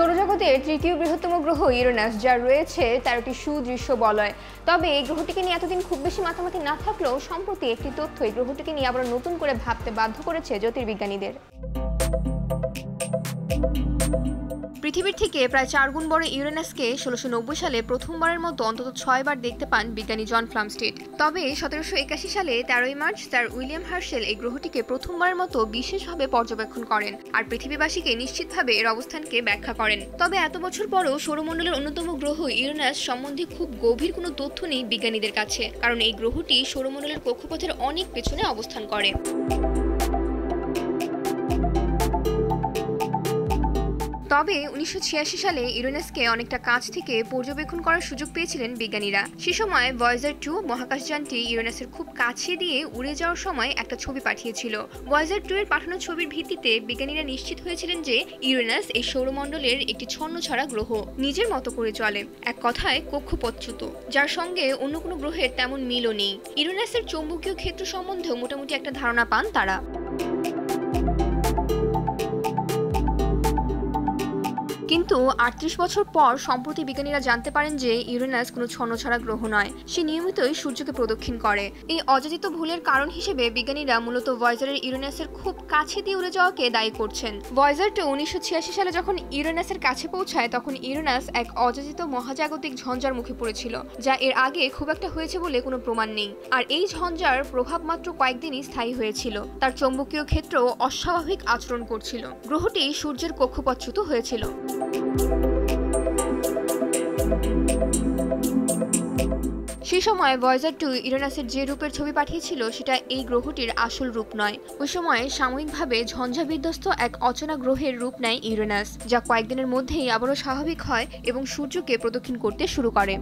সৌরজগতের তৃতীয় বৃহত্তম গ্রহ ইউরেনাস, যার রয়েছে 13টি সুদৃশ্য বলয়। তবে এই গ্রহটিকে নিয়ে এতদিন খুব বেশি মাতামাতি না থাকলেও সম্প্রতি একটি তথ্য এই গ্রহটিকে নিয়ে আবার নতুন করে ভাবতে বাধ্য করেছে জ্যোতির্বিজ্ঞানীদের। পৃথিবীর থেকে প্রায় 4 গুণ বড় ইউরেনাসকে 1690 সালে প্রথমবারের মতো অন্তত 6 বার দেখতে পান বিজ্ঞানী জন ফ্লামস্টেড। তবে 1781 সালে 13 মার্চ স্যার উইলিয়াম হার্শেল এই গ্রহটিকে প্রথমবারের মতো বিশেষভাবে পর্যবেক্ষণ করেন আর পৃথিবীবাসীকে নিশ্চিতভাবে এর অবস্থানকে ব্যাখ্যা করেন। তবে এত বছর পরও সৌরমণ্ডলের অন্যতম গ্রহ ইউরেনাস সম্বন্ধে খুব গভীর কোনো তথ্য নেই বিজ্ঞানীদের কাছে, কারণ এই গ্রহটি সৌরমণ্ডলের কক্ষপথের অনেক পেছনে অবস্থান করে। তবে 1986 সালে ইউরেনাসকে অনেকটা কাছ থেকে পর্যবেক্ষণ করার সুযোগ পেয়েছিলেন বিজ্ঞানীরা। সে সময় ভয়েজার 2 মহাকাশযানটি ইউরেনাসের খুব কাছে দিয়ে উড়ে যাওয়ার সময় একটা ছবি পাঠিয়েছিল। ভয়েজার 2 এর পাঠানো ছবির ভিত্তিতে বিজ্ঞানীরা নিশ্চিত হয়েছিলেন যে ইউরেনাস এই সৌরমণ্ডলের একটি ছন্নছাড়া গ্রহ, নিজের মতো করে চলে, এক কথায় কক্ষপথচ্যুত, যার সঙ্গে অন্য কোনো গ্রহের তেমন মিলও নেই। ইউরেনাসের চৌম্বকীয় ক্ষেত্র সম্বন্ধেও মোটামুটি একটা ধারণা পান তারা। কিন্তু 38 বছর পর সম্প্রতি বিজ্ঞানীরা জানতে পারেন যে ইউরেনাস কোনো ছন্নছাড়া গ্রহ নয়, সে নিয়মিতই সূর্যকে প্রদক্ষিণ করে। এই অযাচিত ভুলের কারণ হিসেবে বিজ্ঞানীরা মূলত ভয়েজারের ইউরেনাসের খুব কাছে দিয়ে উড়ে যাওয়াকে দায়ী করছেন। ভয়েজার 2 1986 সালে যখন ইউরেনাসের কাছে পৌঁছায় তখন ইউরেনাস এক অযাচিত মহাজাগতিক ঝঞ্ঝার মুখে পড়েছিল, যা এর আগে খুব একটা হয়েছে বলে কোনো প্রমাণ নেই। আর এই ঝঞ্ঝার প্রভাব মাত্র কয়েকদিনই স্থায়ী হয়েছিল। তার চৌম্বকীয় ক্ষেত্র অস্বাভাবিক আচরণ করছিল। গ্রহটি সূর্যের কক্ষপথচ্যুত হয়েছিল। সেই সময় ভয়েজার 2 ইউরেনাসের যে রূপের ছবি পাঠিয়েছিল সেটা এই গ্রহটির আসল রূপ নয়। ওই সময় সাময়িকভাবে ঝঞ্ঝা বিধ্বস্ত এক অচেনা গ্রহের রূপ নেয় ইউরেনাস, যা কয়েকদিনের মধ্যেই আবারও স্বাভাবিক হয় এবং সূর্যকে প্রদক্ষিণ করতে শুরু করে।